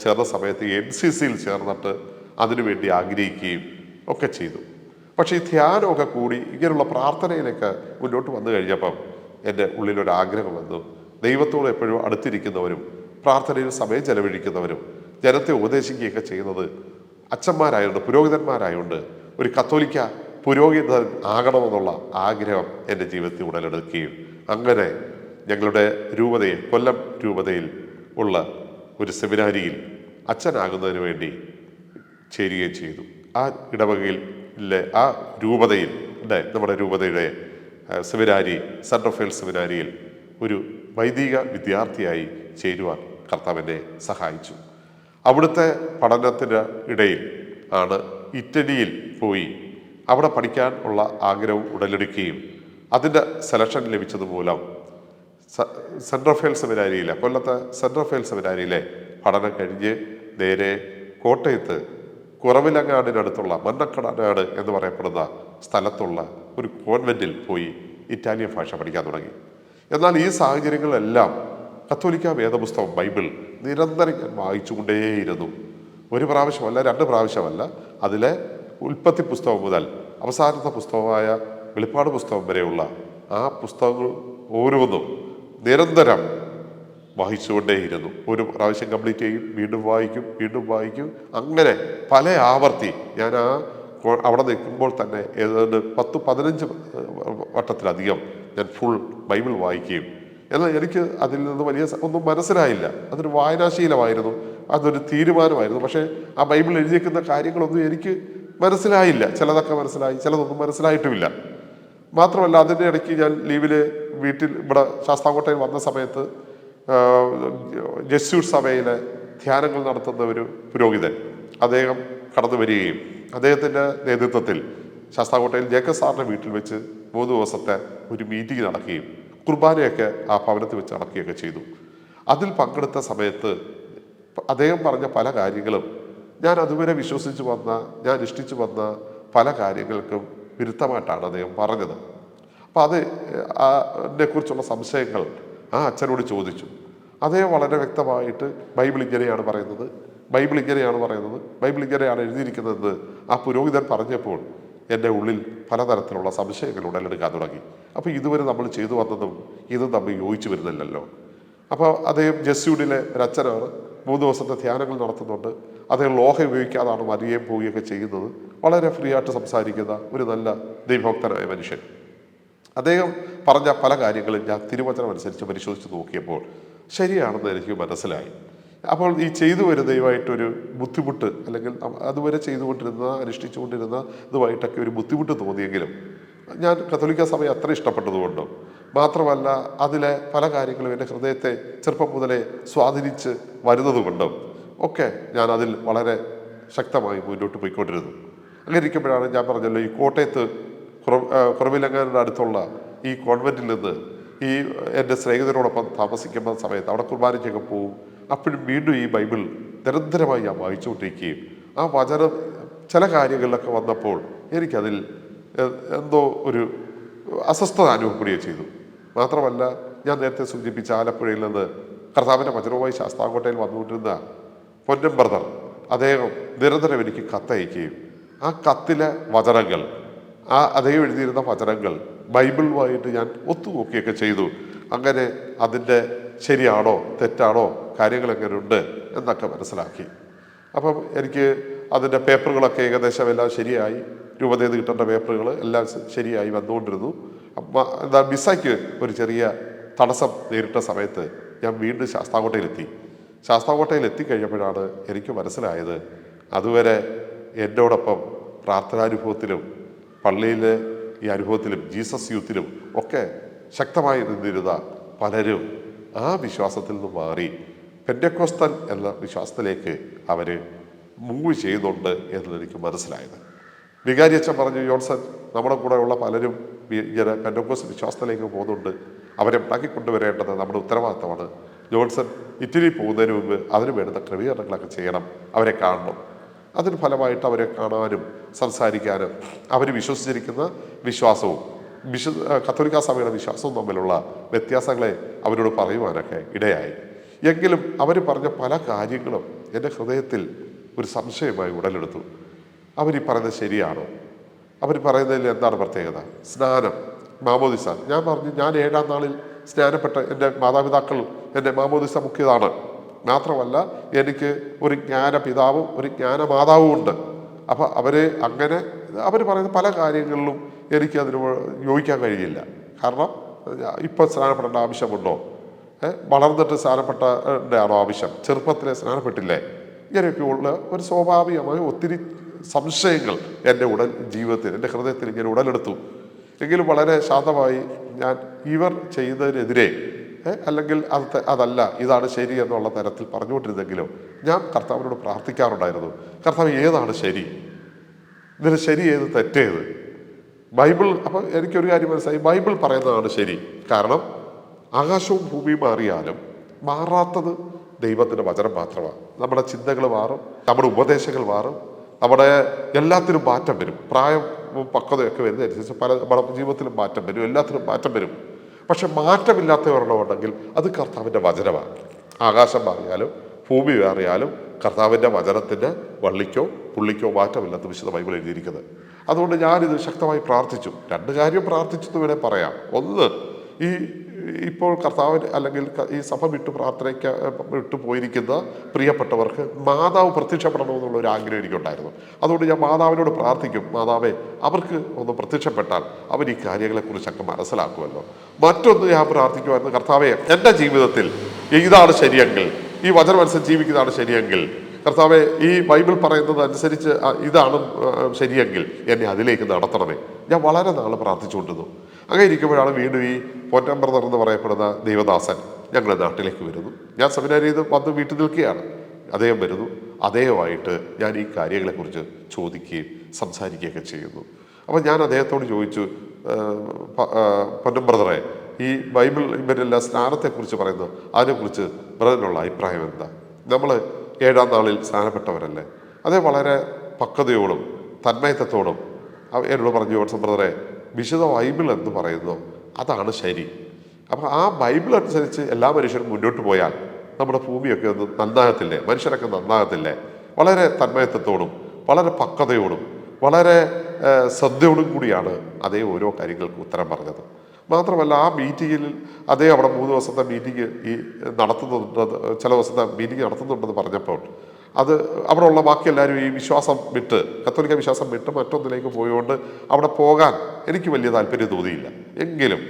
ചേർന്ന സമയത്ത് NCCയിൽ ചേർന്നിട്ട് അതിനുവേണ്ടി ആഗ്രഹിക്കുകയും ഒക്കെ ചെയ്തു. പക്ഷേ ഈ ധ്യാനമൊക്കെ കൂടി ഇങ്ങനെയുള്ള പ്രാർത്ഥനയിലേക്ക് മുന്നോട്ട് വന്നു കഴിഞ്ഞപ്പം എൻ്റെ ഉള്ളിലൊരാഗ്രഹം വന്നു. ദൈവത്തോട് എപ്പോഴും അടുത്തിരിക്കുന്നവരും പ്രാർത്ഥനയിൽ സമയം ചെലവഴിക്കുന്നവരും ജനത്തെ ഉപദേശിക്കുകയൊക്കെ ചെയ്യുന്നത് അച്ഛന്മാരായതുകൊണ്ട്, പുരോഹിതന്മാരായതുകൊണ്ട് ഒരു കത്തോലിക്ക പുരോഹിതൻ ആകണമെന്നുള്ള ആഗ്രഹം എൻ്റെ ജീവിതത്തിൽ ഉടലെടുക്കുകയും അങ്ങനെ ഞങ്ങളുടെ രൂപതയിൽ, കൊല്ലം രൂപതയിൽ ഉള്ള ഒരു സെമിനാരിയിൽ അച്ഛനാകുന്നതിന് വേണ്ടി ചേരുകയും ചെയ്തു. ആ ഇടവകയിൽ ആ രൂപതയിൽ നമ്മുടെ രൂപതയുടെ സെമിനാരി, സെൻറ് റഫേൽ സെമിനാരിയിൽ ഒരു വൈദിക വിദ്യാർത്ഥിയായി ചേരുവാൻ കർത്താവിനെ സഹായിച്ചു. അവിടുത്തെ പഠനത്തിന് ഇടയിൽ ആണ് ഇറ്റലിയിൽ പോയി അവിടെ പഠിക്കാൻ ഉള്ള ആഗ്രഹം ഉടലെടുക്കുകയും അതിൻ്റെ സെലക്ഷൻ ലഭിച്ചതുമൂലം സെൻറ് റഫേൽ സെമിനാരിയിലെ, കൊല്ലത്തെ സെൻറ് റഫേൽ സെമിനാരിയിലെ പഠനം കഴിഞ്ഞ് നേരെ കോട്ടയത്ത് കുറവിലങ്ങാടിനടുത്തുള്ള മന്നക്കടനാട് എന്ന് പറയപ്പെടുന്ന സ്ഥലത്തുള്ള ഒരു കോൺവെൻറ്റിൽ പോയി ഇറ്റാലിയൻ ഭാഷ പഠിക്കാൻ തുടങ്ങി. എന്നാൽ ഈ സാഹചര്യങ്ങളെല്ലാം കത്തോലിക്ക വേദപുസ്തകം ബൈബിൾ നിരന്തരം ഞാൻ വായിച്ചുകൊണ്ടേയിരുന്നു. ഒരു പ്രാവശ്യമല്ല, 2 പ്രാവശ്യമല്ല. അതിലെ ഉൽപ്പത്തി പുസ്തകം മുതൽ അവസാനത്തെ പുസ്തകമായ വെളിപ്പാട് പുസ്തകം വരെയുള്ള ആ പുസ്തകങ്ങൾ ഓരോന്നും നിരന്തരം വായിച്ചുകൊണ്ടേയിരുന്നു. ഒരു പ്രാവശ്യം കംപ്ലീറ്റ് ചെയ്യും, വീണ്ടും വായിക്കും. അങ്ങനെ പല ആവർത്തി ഞാൻ അവിടെ നിൽക്കുമ്പോൾ തന്നെ ഏതാണ്ട് 10-15 വട്ടത്തിലധികം ഞാൻ ഫുൾ ബൈബിൾ വായിക്കുകയും, എന്നാൽ എനിക്ക് അതിൽ നിന്ന് വലിയ ഒന്നും മനസ്സിലായില്ല. അതൊരു വായനാശീലമായിരുന്നു, അതൊരു തീരുമാനമായിരുന്നു. പക്ഷേ ആ ബൈബിൾ എഴുതിയേക്കുന്ന കാര്യങ്ങളൊന്നും എനിക്ക് മനസ്സിലായില്ല. ചിലതൊക്കെ മനസ്സിലായി, ചിലതൊന്നും മനസ്സിലായിട്ടുമില്ല. മാത്രമല്ല അതിൻ്റെ ഇടയ്ക്ക് ഞാൻ ലീവിൽ വീട്ടിൽ ഇവിടെ ശാസ്താംകോട്ടയിൽ വന്ന സമയത്ത് ജെസ്യൂട്ട് സഭയിലെ ധ്യാനങ്ങൾ നടത്തുന്ന ഒരു പുരോഹിതൻ അദ്ദേഹം കടന്നു വരികയും അദ്ദേഹത്തിൻ്റെ നേതൃത്വത്തിൽ ശാസ്താംകോട്ടയിൽ ജേക്കബ് സാറിൻ്റെ വീട്ടിൽ വെച്ച് 3 ദിവസത്തെ ഒരു മീറ്റിംഗ് നടക്കുകയും കുർബാനയൊക്കെ ആ ഭവനത്തിൽ വെച്ച് നടക്കുകയൊക്കെ ചെയ്തു. അതിൽ പങ്കെടുത്ത സമയത്ത് അദ്ദേഹം പറഞ്ഞ പല കാര്യങ്ങളും ഞാൻ അതുവരെ വിശ്വസിച്ച് വന്ന, ഞാൻ ഇഷ്ടിച്ചു വന്ന പല കാര്യങ്ങൾക്കും വിരുദ്ധമായിട്ടാണ് അദ്ദേഹം പറഞ്ഞത്. അപ്പം അതിനെക്കുറിച്ചുള്ള സംശയങ്ങൾ ആ അച്ഛനോട് ചോദിച്ചു. അദ്ദേഹം വളരെ വ്യക്തമായിട്ട് ബൈബിൾ ഇങ്ങനെയാണ് എഴുതിയിരിക്കുന്നതെന്ന് ആ പുരോഹിതൻ പറഞ്ഞപ്പോൾ എൻ്റെ ഉള്ളിൽ പലതരത്തിലുള്ള സംശയങ്ങൾ ഉടലെടുക്കാൻ തുടങ്ങി. അപ്പോൾ ഇതുവരെ നമ്മൾ ചെയ്തു വന്നതും ഇതും തമ്മിൽ യോജിച്ചു വരുന്നില്ലല്ലോ. അപ്പോൾ അദ്ദേഹം ജെസ്യൂട്ടിലെ ഒരു അച്ഛനാണ്, 3 ദിവസത്തെ ധ്യാനങ്ങൾ നടത്തുന്നുണ്ട്. അദ്ദേഹം ലോഹ ഉപയോഗിക്കാതാണ് വരികയും പോവുകയൊക്കെ ചെയ്യുന്നത്. വളരെ ഫ്രീ ആയിട്ട് സംസാരിക്കുന്ന ഒരു നല്ല ദൈവഭക്തനായ മനുഷ്യൻ. അദ്ദേഹം പറഞ്ഞ പല കാര്യങ്ങളും ഞാൻ തിരുവചനം അനുസരിച്ച് പരിശോധിച്ച് നോക്കിയപ്പോൾ ശരിയാണെന്ന് എനിക്ക് മനസ്സിലായി. അപ്പോൾ ഈ ചെയ്തു വരുന്നതുമായിട്ടൊരു ബുദ്ധിമുട്ട്, അല്ലെങ്കിൽ അതുവരെ ചെയ്തുകൊണ്ടിരുന്ന, അനുഷ്ഠിച്ചുകൊണ്ടിരുന്ന ഇതുമായിട്ടൊക്കെ ഒരു ബുദ്ധിമുട്ട് തോന്നിയെങ്കിലും ഞാൻ കത്തോലിക്ക സഭയെ അത്ര ഇഷ്ടപ്പെട്ടതുകൊണ്ടും മാത്രമല്ല അതിലെ പല കാര്യങ്ങളും എൻ്റെ ഹൃദയത്തെ ചെറുപ്പം മുതലേ സ്വാധീനിച്ച് വരുന്നതുകൊണ്ടും ഒക്കെ ഞാൻ അതിൽ വളരെ ശക്തമായി മുന്നോട്ട് പോയിക്കൊണ്ടിരുന്നു. അങ്ങനെ ഇരിക്കുമ്പോഴാണ് ഞാൻ പറഞ്ഞല്ലോ, ഈ കോട്ടയത്ത് കുറവിലങ്ങാടിൻ്റെ അടുത്തുള്ള ഈ കോൺവെൻറ്റിൽ നിന്ന് ഈ എൻ്റെ സ്നേഹിതരോടൊപ്പം താമസിക്കുന്ന സമയത്ത് അവിടെ കുർബാനയ്ക്കൊക്കെ പോവും. അപ്പോഴും വീണ്ടും ഈ ബൈബിൾ നിരന്തരമായി ഞാൻ വായിച്ചുകൊണ്ടിരിക്കുകയും ആ വചനം ചില കാര്യങ്ങളിലൊക്കെ വന്നപ്പോൾ എനിക്കതിൽ എന്തോ ഒരു അസ്വസ്ഥത അനുഭവപ്പെടുകയും ചെയ്തു. മാത്രമല്ല ഞാൻ നേരത്തെ സൂചിപ്പിച്ച ആലപ്പുഴയിൽ നിന്ന് കർത്താവിൻ്റെ വചനവുമായി ശാസ്താംകോട്ടയിൽ വന്നുകൊണ്ടിരുന്ന പൊന്നം ബ്രദർ അദ്ദേഹം നിരന്തരം എനിക്ക് കത്തയക്കുകയും ആ കത്തിലെ വചനങ്ങൾ അദ്ദേഹം എഴുതിയിരുന്ന വചനങ്ങൾ ബൈബിളുമായിട്ട് ഞാൻ ഒത്തുനോക്കിയൊക്കെ ചെയ്തു. അങ്ങനെ അതിൻ്റെ ശരിയാണോ തെറ്റാണോ കാര്യങ്ങൾ എങ്ങനെയുണ്ട് എന്നൊക്കെ മനസ്സിലാക്കി. അപ്പം എനിക്ക് അതിൻ്റെ പേപ്പറുകളൊക്കെ ഏകദേശം എല്ലാം ശരിയായി. രൂപതയിൽ കിട്ടേണ്ട പേപ്പറുകൾ എല്ലാം ശരിയായി വന്നുകൊണ്ടിരുന്നു. എന്താ വിസയ്ക്ക് ഒരു ചെറിയ തടസ്സം നേരിട്ട സമയത്ത് ഞാൻ വീണ്ടും ശാസ്താംകോട്ടയിൽ എത്തിക്കഴിഞ്ഞപ്പോഴാണ് എനിക്ക് മനസ്സിലായത് അതുവരെ എന്നോടൊപ്പം പ്രാർത്ഥനാനുഭവത്തിലും പള്ളിയിലെ ഈ അനുഭവത്തിലും ജീസസ് യൂത്തിലും ഒക്കെ ശക്തമായി നിന്നിരുന്ന പലരും ആ വിശ്വാസത്തിൽ നിന്ന് മാറി പെന്റക്കോസ്തൽ എന്ന വിശ്വാസത്തിലേക്ക് അവർ മൂവ് ചെയ്യുന്നുണ്ട് എന്നെനിക്ക് മനസ്സിലായത്. വികാരി അച്ഛൻ പറഞ്ഞു, ജോൺസൺ, നമ്മുടെ കൂടെ ഉള്ള പലരും ഇങ്ങനെ പെന്റക്കോസ്റ്റ് വിശ്വാസത്തിലേക്ക് പോകുന്നുണ്ട്, അവരെ ഉണ്ടാക്കിക്കൊണ്ടുവരേണ്ടത് നമ്മുടെ ഉത്തരവാദിത്തമാണ്. ജോൺസൺ ഇറ്റലി പോകുന്നതിന് മുമ്പ് അതിന് വേണ്ടുന്ന ക്രമീകരണങ്ങളൊക്കെ ചെയ്യണം, അവരെ കാണണം. അതിന് ഫലമായിട്ട് അവരെ കാണാനും സംസാരിക്കാനും അവർ വിശ്വസിച്ചിരിക്കുന്ന വിശ്വാസവും കത്തോലിക്കാ സഭയുടെ വിശ്വാസവും തമ്മിലുള്ള വ്യത്യാസങ്ങളെ അവരോട് പറയുവാനൊക്കെ ഇടയായി. എങ്കിലും അവർ പറഞ്ഞ പല കാര്യങ്ങളും എൻ്റെ ഹൃദയത്തിൽ ഒരു സംശയമായി ഉടലെടുത്തു. അവർ പറയുന്നത് ശരിയാണോ? അവർ പറയുന്നതിൽ എന്താണ് പ്രത്യേകത? സ്നാനം, മാമോദിസ. ഞാൻ പറഞ്ഞു, ഞാൻ 7-ാം നാളിൽ സ്നാനപ്പെട്ട എൻ്റെ മാതാപിതാക്കൾ എൻ്റെ മാമോദിസ മുഖ്യതാണ്. മാത്രമല്ല എനിക്ക് ഒരു ജ്ഞാനപിതാവും ഒരു ജ്ഞാനമാതാവും ഉണ്ട്. അപ്പോൾ അവർ പറയുന്ന പല കാര്യങ്ങളിലും എനിക്ക് അതിന് യോജിക്കാൻ കഴിയില്ല. കാരണം ഇപ്പം സ്നാനപ്പെടേണ്ട ആവശ്യമുണ്ടോ? വളർന്നിട്ട് സ്നാനപ്പെട്ടയാണോ ആവശ്യം? ചെറുപ്പത്തിലെ സ്നാനപ്പെട്ടില്ലേ? ഇങ്ങനെയൊക്കെയുള്ള ഒരു സ്വാഭാവികമായ ഒത്തിരി സംശയങ്ങൾ എൻ്റെ ജീവിതത്തിൽ, എൻ്റെ ഹൃദയത്തിൽ ഇങ്ങനെ ഉടലെടുത്തു. എങ്കിലും വളരെ ശാന്തമായി ഞാൻ ഇവർ ചെയ്യുന്നതിനെതിരെ അല്ലെങ്കിൽ അതല്ല ഇതാണ് ശരി എന്നുള്ള തരത്തിൽ പറഞ്ഞുകൊണ്ടിരുന്നെങ്കിലും ഞാൻ കർത്താവിനോട് പ്രാർത്ഥിക്കാറുണ്ടായിരുന്നു. കർത്താവ്, ഏതാണ് ശരി? ഇതിന് ശരി ഏത്, തെറ്റേത്? ബൈബിൾ. അപ്പോൾ എനിക്കൊരു കാര്യം മനസ്സിലായി, ബൈബിൾ പറയുന്നതാണ് ശരി. കാരണം ആകാശവും ഭൂമിയും മാറിയാലും മാറാത്തത് ദൈവത്തിൻ്റെ വചനം മാത്രമാണ്. നമ്മുടെ ചിന്തകൾ മാറും, നമ്മുടെ ഉപദേശങ്ങൾ മാറും, നമ്മുടെ എല്ലാത്തിനും മാറ്റം വരും. പ്രായം പക്വതയൊക്കെ വരുന്നതനുസരിച്ച് നമ്മുടെ ജീവിതത്തിലും മാറ്റം വരും, എല്ലാത്തിനും മാറ്റം വരും. പക്ഷെ മാറ്റമില്ലാത്ത ഒരെണ്ണമുണ്ടെങ്കിൽ അത് കർത്താവിൻ്റെ വചനമാണ്. ആകാശം മാറിയാലും ഭൂമി മാറിയാലും കർത്താവിൻ്റെ വചനത്തിൻ്റെ വള്ളിക്കോ പുള്ളിക്കോ മാറ്റമില്ലാത്ത വിശുദ്ധ ബൈബിൾ എഴുതിയിരിക്കുന്നത്. അതുകൊണ്ട് ഞാനിത് ശക്തമായി പ്രാർത്ഥിച്ചു. 2 കാര്യം പ്രാർത്ഥിച്ചു എന്ന് വേണേൽ പറയാം. ഒന്ന്, ഇപ്പോൾ കർത്താവിന് അല്ലെങ്കിൽ ഈ സഭ വിട്ടു പോയിരിക്കുന്ന പ്രിയപ്പെട്ടവർക്ക് മാതാവ് പ്രത്യക്ഷപ്പെടണമെന്നുള്ള ഒരു ആഗ്രഹം എനിക്കുണ്ടായിരുന്നു. അതുകൊണ്ട് ഞാൻ മാതാവിനോട് പ്രാർത്ഥിക്കും, മാതാവേ, അവർക്ക് ഒന്ന് പ്രത്യക്ഷപ്പെട്ടാൽ അവർ ഈ കാര്യങ്ങളെക്കുറിച്ചൊക്കെ മനസ്സിലാക്കുമല്ലോ. മറ്റൊന്ന് ഞാൻ പ്രാർത്ഥിക്കുമായിരുന്നു, കർത്താവേ, എൻ്റെ ജീവിതത്തിൽ ഇതാണ് ശരിയെങ്കിൽ, ഈ വചനമനുസരിച്ച് ജീവിക്കുന്നതാണ് ശരിയെങ്കിൽ, കർത്താവെ, ഈ ബൈബിൾ പറയുന്നത് അനുസരിച്ച് ഇതാണ് ശരിയെങ്കിൽ എന്നെ അതിലേക്ക് നടത്തണമേ. ഞാൻ വളരെ നാൾ പ്രാർത്ഥിച്ചുകൊണ്ടിരുന്നു. അങ്ങനെ ഇരിക്കുമ്പോഴാണ് വീണ്ടും ഈ പൊന്നൻ ബ്രദർ എന്ന് പറയപ്പെടുന്ന ദൈവദാസൻ ഞങ്ങളുടെ നാട്ടിലേക്ക് വരുന്നു. ഞാൻ സെമിനാരിയിൽ നിന്ന് വന്ന് വീട്ടിൽ നിൽക്കുകയാണ്. അദ്ദേഹം വരുന്നു. അദ്ദേഹമായിട്ട് ഞാൻ ഈ കാര്യങ്ങളെക്കുറിച്ച് ചോദിക്കുകയും സംസാരിക്കുകയൊക്കെ ചെയ്യുന്നു. അപ്പോൾ ഞാൻ അദ്ദേഹത്തോട് ചോദിച്ചു, പൊന്നൻ ബ്രദറെ, ഈ ബൈബിൾ ഇവരെല്ലാം സ്നാനത്തെക്കുറിച്ച് പറയുന്നു, അതിനെക്കുറിച്ച് ബ്രദറിനുള്ള അഭിപ്രായം എന്താ? നമ്മൾ 7-ാം നാളിൽ സ്നാനപ്പെട്ടവരല്ലേ? അതേ വളരെ പക്വതയോടും തന്മയത്വത്തോടും എന്നോട് പറഞ്ഞു, ജോൺസൺ ബ്രദറെ, വിശുദ്ധ ബൈബിൾ എന്ന് പറയുന്നു അതാണ് ശരി. അപ്പോൾ ആ ബൈബിൾ അനുസരിച്ച് എല്ലാ മനുഷ്യരും മുന്നോട്ട് പോയാൽ നമ്മുടെ ഭൂമിയൊക്കെ ഒന്ന് നന്നാകത്തില്ലേ? മനുഷ്യരൊക്കെ നന്നാകത്തില്ലേ? വളരെ തന്മയത്വത്തോടും വളരെ പക്വതയോടും വളരെ ശ്രദ്ധയോടും കൂടിയാണ് അതേ ഓരോ കാര്യങ്ങൾക്ക് ഉത്തരം പറഞ്ഞത്. മാത്രമല്ല, ആ മീറ്റിങ്ങിൽ അതേ അവിടെ 3 ദിവസത്തെ മീറ്റിംഗ് ചില ദിവസത്തെ മീറ്റിംഗ് നടത്തുന്നുണ്ടെന്ന് പറഞ്ഞപ്പോൾ അവിടെ ഉള്ള ബാക്കി എല്ലാവരും ഈ വിശ്വാസം വിട്ട്, കത്തോലിക്ക വിശ്വാസം വിട്ട് മറ്റൊന്നിലേക്ക് പോയതുകൊണ്ട് അവിടെ പോകാൻ എനിക്ക് വലിയ താല്പര്യം തോന്നിയില്ല. എങ്കിലും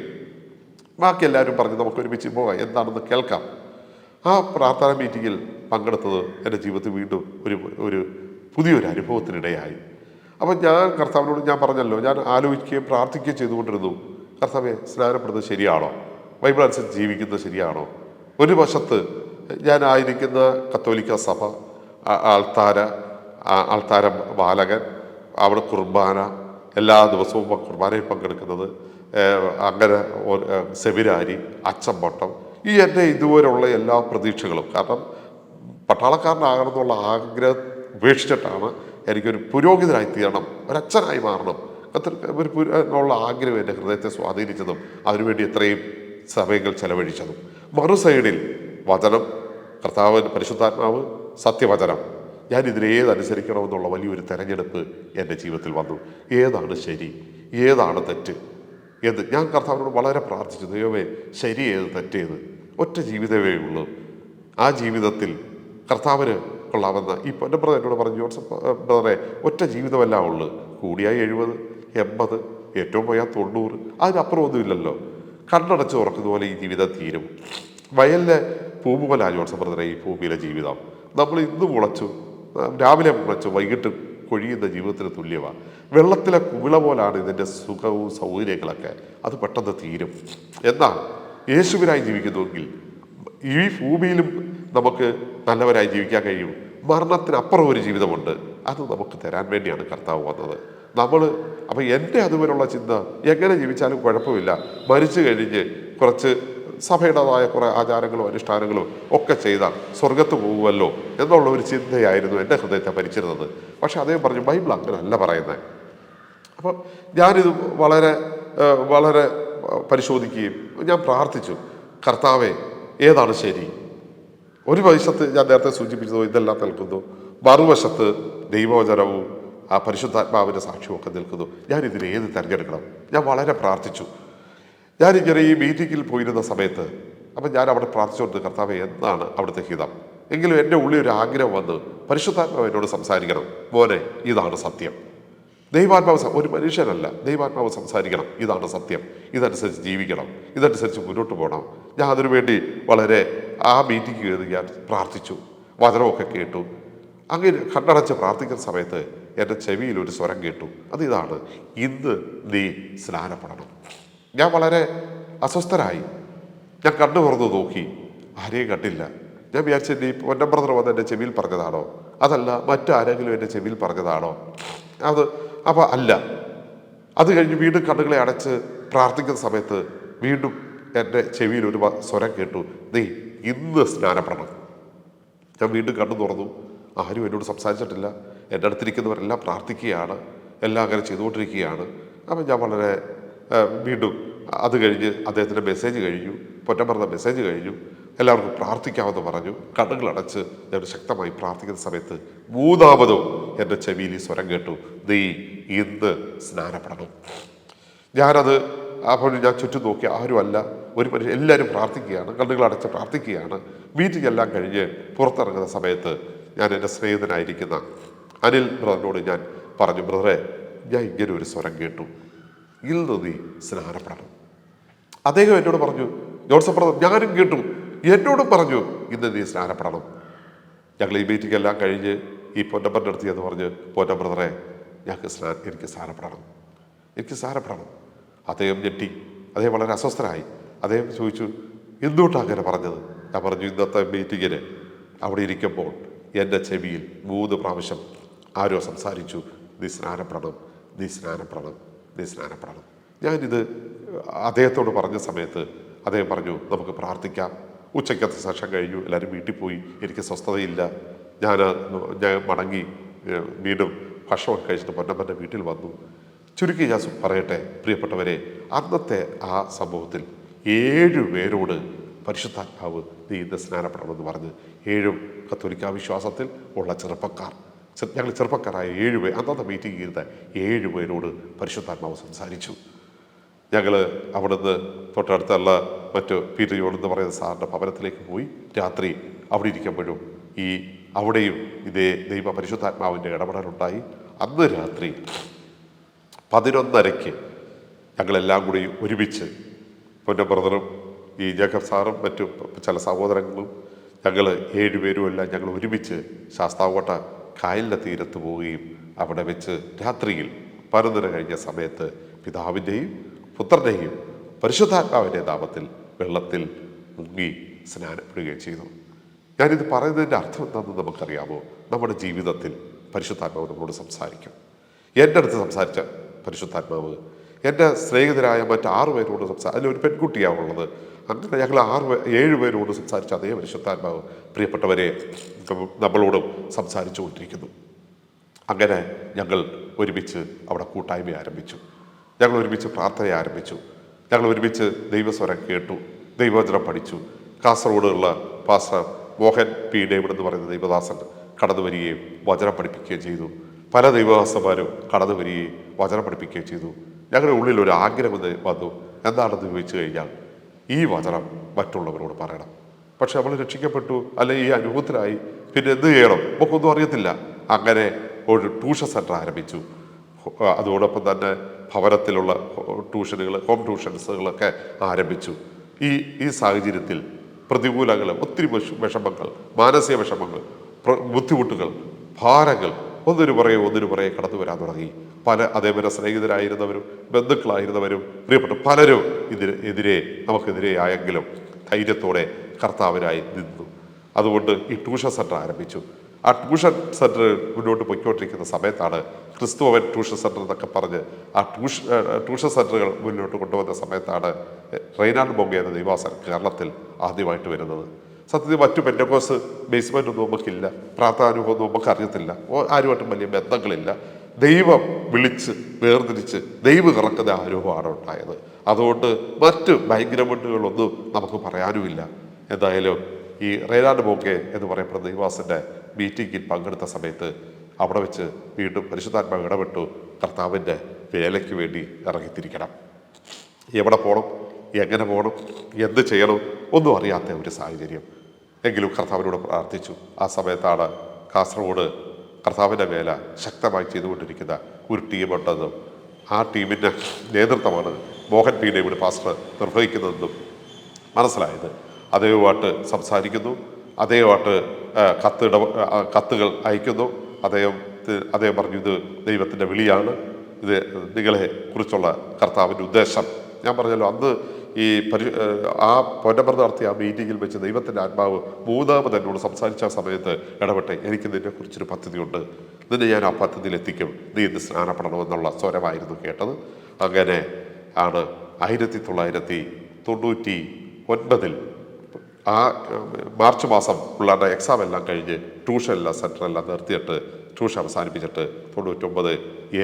ബാക്കി എല്ലാവരും പറഞ്ഞ് നമുക്ക് ഒരുമിച്ച് പോകാം, എന്താണെന്ന് കേൾക്കാം. ആ പ്രാർത്ഥന മീറ്റിങ്ങിൽ പങ്കെടുത്തത് എൻ്റെ ജീവിതത്തിൽ വീണ്ടും ഒരു പുതിയൊരു അനുഭവത്തിനിടയായി. അപ്പം ഞാൻ കർത്താവിനോട് ഞാൻ പറഞ്ഞല്ലോ, ഞാൻ ആലോചിക്കുകയും പ്രാർത്ഥിക്കുകയും ചെയ്തുകൊണ്ടിരുന്നു. കർത്താവേ, സ്നാനപ്പെടുന്നത് ശരിയാണോ? ബൈബിൾ അനുസരിച്ച് ജീവിക്കുന്നത് ശരിയാണോ? ഒരു വശത്ത് ഞാനായിരിക്കുന്ന കത്തോലിക്ക സഭ, ആൾത്താര ബാലകൻ, അവിടെ കുർബാന, എല്ലാ ദിവസവും കുർബാനയിൽ പങ്കെടുക്കുന്നത്, അങ്ങനെ സെമിനാരി, അച്ചമ്പട്ടം, ഈ എൻ്റെ ഇതുവരെയുള്ള എല്ലാ പ്രതീക്ഷകളും, കാരണം പട്ടാളക്കാരനാകണമെന്നുള്ള ആഗ്രഹം ഉപേക്ഷിച്ചിട്ടാണ് എനിക്കൊരു പുരോഹിതനായി തീരണം, ഒരച്ഛനായി മാറണം ഉള്ള ആഗ്രഹം എൻ്റെ ഹൃദയത്തെ സ്വാധീനിച്ചതും അതിനുവേണ്ടി എത്രയും സമയങ്ങൾ ചെലവഴിച്ചതും. മറു സൈഡിൽ വചനം, കർത്താവിൻ്റെ പരിശുദ്ധാത്മാവ്, സത്യവചനം, ഞാൻ ഇതിലേതനുസരിക്കണമെന്നുള്ള വലിയൊരു തെരഞ്ഞെടുപ്പ് എൻ്റെ ജീവിതത്തിൽ വന്നു. ഏതാണ് ശരി? ഏതാണ് തെറ്റ് എന്ന് ഞാൻ കർത്താവിനോട് വളരെ പ്രാർത്ഥിച്ചു. ദൈവമേ, ശരി ഏത് തെറ്റേത്? ഒറ്റ ജീവിതമേ ഉള്ളൂ. ആ ജീവിതത്തിൽ കർത്താവിന് കൊള്ളാമെന്ന ഈ എൻ്റെ ബ്രദർ എന്നോട് പറഞ്ഞു, ജോൺസൺ ബ്രദറെ, ഒറ്റ ജീവിതമല്ല ഉള്ളു. കൂടിയായി 70, 80, ഏറ്റവും പോയാൽ 90, അതിനപ്പുറം ഒന്നുമില്ലല്ലോ. കണ്ണടച്ച് തുറക്കുന്ന പോലെ ഈ ജീവിതം തീരും. വയലിലെ പൂവ് പോലെ ജോൺസൺ ബ്രദറെ ഈ ഭൂമിയിലെ ജീവിതം. നമ്മൾ ഇന്ന് മുളച്ചു, രാവിലെ മുളച്ചു, വൈകിട്ട് കൊഴിയുന്ന ജീവിതത്തിന് തുല്യമാണ്. വെള്ളത്തിലെ കുമിള പോലാണ് ഇതിൻ്റെ സുഖവും സൗകര്യങ്ങളൊക്കെ. അത് പെട്ടെന്ന് തീരും. എന്നാൽ യേശുവിനായി ജീവിക്കുന്നുവെങ്കിൽ ഈ ഭൂമിയിലും നമുക്ക് നല്ലവരായി ജീവിക്കാൻ കഴിയും. മരണത്തിനപ്പുറം ഒരു ജീവിതമുണ്ട്. അത് നമുക്ക് തരാൻ വേണ്ടിയാണ് കർത്താവ് വന്നത്. അപ്പം എൻ്റെ അതുവരെയുള്ള ചിന്ത, എങ്ങനെ ജീവിച്ചാലും കുഴപ്പമില്ല, മരിച്ചു കഴിഞ്ഞ് കുറച്ച് സഭയുടേതായ കുറേ ആചാരങ്ങളും അനുഷ്ഠാനങ്ങളും ഒക്കെ ചെയ്താൽ സ്വർഗത്ത് പോകുമല്ലോ എന്നുള്ള ഒരു ചിന്തയായിരുന്നു എൻ്റെ ഹൃദയത്തെ ഭരിച്ചിരുന്നത്. പക്ഷെ അദ്ദേഹം പറഞ്ഞു, ബൈബിൾ അങ്ങനെയല്ല പറയുന്നത്. അപ്പം ഞാനിത് വളരെ വളരെ പരിശോധിക്കുകയും ഞാൻ പ്രാർത്ഥിച്ചു, കർത്താവേ, ഏതാണ് ശരി? ഒരു വശത്ത് ഞാൻ നേരത്തെ സൂചിപ്പിച്ചതോ ഇതെല്ലാം നിൽക്കുന്നു, മറുവശത്ത് ദൈവവചനവും ആ പരിശുദ്ധാത്മാവിൻ്റെ സാക്ഷ്യവും നിൽക്കുന്നു. ഞാനിതിൽ ഏത് തിരഞ്ഞെടുക്കണം? ഞാൻ വളരെ പ്രാർത്ഥിച്ചു. ഞാനിങ്ങനെ ഈ മീറ്റിങ്ങിൽ പോയിരുന്ന സമയത്ത് അപ്പം ഞാൻ അവിടെ പ്രാർത്ഥിച്ചുകൊണ്ട്, കർത്താവേ, എന്താണ് അവിടുത്തെ ഹിതം? എങ്കിലും എൻ്റെ ഉള്ളിൽ ഒരു ആഗ്രഹം വന്ന്, പരിശുദ്ധാത്മാവ് എന്നോട് സംസാരിക്കണം, മോനെ, ഇതാണ് സത്യം. ദൈവാത്മാവ് ഒരു മനുഷ്യനല്ല, ദൈവാത്മാവ് സംസാരിക്കണം, ഇതാണ് സത്യം, ഇതനുസരിച്ച് ജീവിക്കണം, ഇതനുസരിച്ച് മുന്നോട്ട് പോകണം. ഞാൻ അതിനുവേണ്ടി വളരെ ആ മീറ്റിംഗ് ചെയ്ത് ഞാൻ പ്രാർത്ഥിച്ചു, വചനമൊക്കെ കേട്ടു. അങ്ങനെ കണ്ണടച്ച് പ്രാർത്ഥിക്കുന്ന സമയത്ത് എൻ്റെ ചെവിയിൽ ഒരു സ്വരം കേട്ടു. അതിതാണ്, ഇന്ന് നീ സ്നാനപ്പെടണം. ഞാൻ വളരെ അസ്വസ്ഥരായി. ഞാൻ കണ്ണു തുറന്നു നോക്കി, ആരെയും കണ്ടില്ല. ഞാൻ വിചാരിച്ചു, എൻ്റെ പൊന്നൻ ബ്രദർ വന്ന് എൻ്റെ ചെവിയിൽ പറഞ്ഞതാണോ, അതല്ല മറ്റാരെങ്കിലും എൻ്റെ ചെവിയിൽ പറഞ്ഞതാണോ, അപ്പോൾ അല്ല. അത് കഴിഞ്ഞ് വീണ്ടും കണ്ണുകളെ അടച്ച് പ്രാർത്ഥിക്കുന്ന സമയത്ത് വീണ്ടും എൻ്റെ ചെവിയിൽ ഒരു സ്വരം കേട്ടു, നീ ഇന്ന് സ്നാനപ്പെടണം. ഞാൻ വീണ്ടും കണ്ണു തുറന്നു. ആരും എന്നോട് സംസാരിച്ചിട്ടില്ല. എൻ്റെ അടുത്തിരിക്കുന്നവരെല്ലാം പ്രാർത്ഥിക്കുകയാണ്, എല്ലാം അങ്ങനെ ചെയ്തുകൊണ്ടിരിക്കുകയാണ്. അപ്പം ഞാൻ വളരെ വീണ്ടും അത് കഴിഞ്ഞ് അദ്ദേഹത്തിൻ്റെ മെസ്സേജ് കഴിഞ്ഞു, പൊന്നമ്പറന്ന മെസ്സേജ് കഴിഞ്ഞു, എല്ലാവർക്കും പ്രാർത്ഥിക്കാമെന്ന് പറഞ്ഞു. കണ്ണുകളടച്ച് ഞാൻ ശക്തമായി പ്രാർത്ഥിക്കുന്ന സമയത്ത് മൂന്നാമതും എൻ്റെ ചെവിയിൽ ഈ സ്വരം കേട്ടു, നീ ഇന്ന് സ്നാനപ്പെടണം. ഞാനത് അപ്പോൾ ഞാൻ ചുറ്റും നോക്കി, ആരുമല്ല, ഒരു മനുഷ്യൻ, എല്ലാവരും പ്രാർത്ഥിക്കുകയാണ്, കണ്ണുകളടച്ച് പ്രാർത്ഥിക്കുകയാണ്. മീറ്റിംഗ് എല്ലാം കഴിഞ്ഞ് പുറത്തിറങ്ങുന്ന സമയത്ത് ഞാൻ എൻ്റെ സ്നേഹിതനായിരിക്കുന്ന അനിൽ ബ്രദറിനോട് ഞാൻ പറഞ്ഞു, ബ്രദറെ, ഞാൻ ഇങ്ങനെ ഒരു സ്വരം കേട്ടു, ഇന്ന് നീ സ്നാനപ്പെടണം. അദ്ദേഹം എന്നോട് പറഞ്ഞു, ജോൺസൺ ബ്രദർ, ഞാനും കേട്ടു, എന്നോടും പറഞ്ഞു, ഇന്ന് നീ സ്നാനപ്പെടണം. ഞങ്ങൾ ഈ മീറ്റിംഗ് എല്ലാം കഴിഞ്ഞ് ഈ പൊന്നമ്പറിൻ്റെ അടുത്ത് എന്ന് പറഞ്ഞ്, പൊന്ന ബ്രദറെ, എനിക്ക് സ്നാനപ്പെടണം. അദ്ദേഹം ഞെട്ടി, അദ്ദേഹം വളരെ അസ്വസ്ഥനായി. അദ്ദേഹം ചോദിച്ചു, എന്തുകൊണ്ടാണ് അങ്ങനെ പറഞ്ഞത്? ഞാൻ പറഞ്ഞു, ഇന്നത്തെ മീറ്റിങ്ങിന് അവിടെ ഇരിക്കുമ്പോൾ എൻ്റെ ചെവിയിൽ 3 പ്രാവശ്യം ആരോ സംസാരിച്ചു, നീ സ്നാനപ്പെടണം, നീ സ്നാനപ്പെടണം, നീ സ്നാനപ്പെടണം. ഞാനിത് അദ്ദേഹത്തോട് പറഞ്ഞ സമയത്ത് അദ്ദേഹം പറഞ്ഞു, നമുക്ക് പ്രാർത്ഥിക്കാം. ഉച്ചയ്ക്കത്തെ സെഷൻ കഴിഞ്ഞു, എല്ലാവരും വീട്ടിൽ പോയി. എനിക്ക് സ്വസ്ഥതയില്ല. ഞാൻ മടങ്ങി വീണ്ടും ഭക്ഷണമൊക്കെ കഴിച്ചിട്ട് പൊന്നമ്മൻ്റെ വീട്ടിൽ വന്നു. ചുരുക്കി ഞാൻ പറയട്ടെ പ്രിയപ്പെട്ടവരെ, അന്നത്തെ ആ സംഭവത്തിൽ 7 പേരോട് പരിശുദ്ധാത്മാവ് നീ ഇന്ന് സ്നാനപ്പെടണമെന്ന് പറഞ്ഞ് 7 കത്തോലിക്കാ വിശ്വാസത്തിൽ ഉള്ള ചെറുപ്പക്കാർ, ഞങ്ങൾ ചെറുപ്പക്കാരായ 7 പേർ, അന്നത്തെ മീറ്റിംഗ് ചെയ്ത 7 പേരോട് പരിശുദ്ധാത്മാവ് സംസാരിച്ചു. ഞങ്ങൾ അവിടുന്ന് തൊട്ടടുത്തുള്ള മറ്റു പീറ്റർ ജോൺ എന്ന് പറയുന്ന സാറിൻ്റെ ഭവനത്തിലേക്ക് പോയി. രാത്രി അവിടെ ഇരിക്കുമ്പോഴും അവിടെയും ഇതേ ദൈവ പരിശുദ്ധാത്മാവിൻ്റെ ഇടപെടലുണ്ടായി. അന്ന് രാത്രി 11:30 ഞങ്ങളെല്ലാം കൂടി ഒരുമിച്ച്, പൊന്ന ബ്രദറും ഈ ജേക്കബ് സാറും മറ്റു ചില സഹോദരങ്ങളും ഞങ്ങൾ 7 പേരും എല്ലാം ഞങ്ങൾ ഒരുമിച്ച് ശാസ്താംകോട്ട കായലിൻ്റെ തീരത്ത് പോവുകയും അവിടെ വെച്ച് രാത്രിയിൽ 11:30 കഴിഞ്ഞ സമയത്ത് പിതാവിൻ്റെയും പുത്രൻ്റെയും പരിശുദ്ധാത്മാവിൻ്റെ നാമത്തിൽ വെള്ളത്തിൽ മുങ്ങി സ്നാനപ്പെടുകയും ചെയ്തു. ഞാനിത് പറയുന്നതിൻ്റെ അർത്ഥം എന്താണെന്ന് നമുക്കറിയാമോ? നമ്മുടെ ജീവിതത്തിൽ പരിശുദ്ധാത്മാവ് നമ്മളോട് സംസാരിക്കും. എൻ്റെ അടുത്ത് സംസാരിച്ച പരിശുദ്ധാത്മാവ് എൻ്റെ സ്നേഹിതരായ മറ്റ് 6 പേരോട് അതിലൊരു പെൺകുട്ടിയാണുള്ളത്. അങ്ങനെ ഞങ്ങൾ 7 പേരോട് സംസാരിച്ച അതേ പരിശുദ്ധാത്മാവ് പ്രിയപ്പെട്ടവരെ നമ്മളോടും സംസാരിച്ചു കൊണ്ടിരിക്കുന്നു. അങ്ങനെ ഞങ്ങൾ ഒരുമിച്ച് അവിടെ കൂട്ടായ്മ ആരംഭിച്ചു. ഞങ്ങൾ ഒരുമിച്ച് പ്രാർത്ഥന ആരംഭിച്ചു. ഞങ്ങൾ ഒരുമിച്ച് ദൈവസ്വരം കേട്ടു, ദൈവവചനം പഠിച്ചു. കാസർഗോഡുള്ള പാസ്റ്റർ മോഹൻ പി ഡേവിഡ് എന്ന് പറയുന്ന ദൈവദാസൻ കടന്നു വരികയും വചനം പഠിപ്പിക്കുകയും ചെയ്തു. പല ദൈവദാസന്മാരും കടന്നു വരികയും വചനം പഠിപ്പിക്കുകയും ചെയ്തു. ഞങ്ങളുടെ ഉള്ളിൽ ഒരു ആഗ്രഹം വന്നു. എന്താണെന്ന് ചോദിച്ചു കഴിഞ്ഞാൽ ഈ വചനം മറ്റുള്ളവരോട് പറയണം. പക്ഷെ നമ്മൾ രക്ഷിക്കപ്പെട്ടു, അല്ലെ ഈ അനുഭവത്തിലായി, പിന്നെ എന്ത് ചെയ്യണം നമുക്കൊന്നും അറിയത്തില്ല. അങ്ങനെ ഒരു ട്യൂഷൻ സെൻറ്റർ ആരംഭിച്ചു. അതോടൊപ്പം തന്നെ ഭവനത്തിലുള്ള ട്യൂഷനുകൾ, ഹോം ട്യൂഷൻസുകളൊക്കെ ആരംഭിച്ചു. ഈ സാഹചര്യത്തിൽ പ്രതികൂലങ്ങൾ, ഒത്തിരി വിഷമങ്ങൾ, മാനസിക വിഷമങ്ങൾ, ബുദ്ധിമുട്ടുകൾ, ഭാരങ്ങൾ ഒന്നിനു പുറകെ കടന്നു വരാൻ തുടങ്ങി. അതേപോലെ സ്നേഹിതരായിരുന്നവരും ബന്ധുക്കളായിരുന്നവരും പ്രിയപ്പെട്ട പലരും നമുക്കെതിരെ ആയെങ്കിലും ധൈര്യത്തോടെ കർത്താവിനായി നിന്നു. അതുകൊണ്ട് ഈ ട്യൂഷൻ സെൻറ്റർ ആരംഭിച്ചു. ആ ട്യൂഷൻ സെൻറ്റർ മുന്നോട്ട് പോയിക്കൊണ്ടിരിക്കുന്ന സമയത്താണ് ക്രിസ്തുവൻ ട്യൂഷൻ സെൻറ്റർ എന്നൊക്കെ പറഞ്ഞ് ആ ട്യൂഷൻ സെൻറ്ററുകൾ മുന്നോട്ട് കൊണ്ടുവന്ന സമയത്താണ് റെയ്നാൾഡ് ബോംഗെ എന്ന ദൈവദാസൻ കേരളത്തിൽ ആദ്യമായിട്ട് വരുന്നത്. സത്യത്തിൽ മറ്റു പെന്റക്കോസ് ബേസ്മെൻ്റ് ഒന്നും നമുക്കില്ല, പ്രാർത്ഥാനുഭവം ഒന്നും നമുക്ക് അറിയത്തില്ല, ആരുമായിട്ടും വലിയ ബന്ധങ്ങളില്ല. ദൈവം വിളിച്ച് വേർതിരിച്ച് ദൈവം ഇറക്കുന്ന അനുഭവമാണ് ഉണ്ടായത്. അതുകൊണ്ട് മറ്റ് ബാക്ക്ഗ്രൗണ്ടുകളൊന്നും നമുക്ക് പറയാനുമില്ല. എന്തായാലും ഈ റെയ്നാൾഡ് ബോംഗെ എന്ന് പറയപ്പെടുന്ന ദൈവദാസൻ്റെ മീറ്റിങ്ങിൽ പങ്കെടുത്ത സമയത്ത് അവിടെ വെച്ച് വീണ്ടും പരിശുദ്ധാത്മാവ് ഇടപെട്ടു. കർത്താവിൻ്റെ വേലയ്ക്ക് വേണ്ടി ഇറങ്ങിത്തിരിക്കണം. എവിടെ പോകണം, എങ്ങനെ പോകണം, എന്ത് ചെയ്യണം ഒന്നും അറിയാത്ത ഒരു സാഹചര്യം. എങ്കിലും കർത്താവിനോട് പ്രാർത്ഥിച്ചു. ആ സമയത്താണ് കാസർഗോഡ് കർത്താവിൻ്റെ വേല ശക്തമായി ചെയ്തുകൊണ്ടിരിക്കുന്ന ഒരു ടീമുണ്ടെന്നും ആ ടീമിൻ്റെ നേതൃത്വമാണ് മോഹൻ പി ഡേവിഡ് പാസ്റ്റർ നിർവഹിക്കുന്നതെന്നും മനസ്സിലായത്. അദ്ദേഹവുമായിട്ട് സംസാരിക്കുന്നു, അദ്ദേഹമായിട്ട് കത്തുകൾ അയക്കുന്നു. അദ്ദേഹം പറഞ്ഞു, ഇത് ദൈവത്തിൻ്റെ വിളിയാണ്, ഇത് നിങ്ങളെ കുറിച്ചുള്ള കർത്താവിൻ്റെ ഉദ്ദേശം. ഞാൻ പറഞ്ഞല്ലോ, അന്ന് ഈ ആ പൊന്നമർ നടത്തിയ ആ മീറ്റിങ്ങിൽ വെച്ച് ദൈവത്തിൻ്റെ ആത്മാവ് മൂന്നാമത് എന്നോട് സംസാരിച്ച സമയത്ത് ഇടപെട്ടെ, എനിക്ക് നിന്നെക്കുറിച്ചൊരു പദ്ധതിയുണ്ട്, നിന്നെ ഞാൻ ആ പദ്ധതിയിൽ എത്തിക്കും, നീ ഇന്ന് സ്നാനപ്പെടണമെന്നുള്ള സ്വരമായിരുന്നു കേട്ടത്. അങ്ങനെ ആണ് 1999 ആ മാർച്ച് മാസം പിള്ളേരുടെ എക്സാം എല്ലാം കഴിഞ്ഞ് ട്യൂഷനെല്ലാം സെൻറ്ററെല്ലാം നിർത്തിയിട്ട് ട്യൂഷൻ അവസാനിപ്പിച്ചിട്ട് 99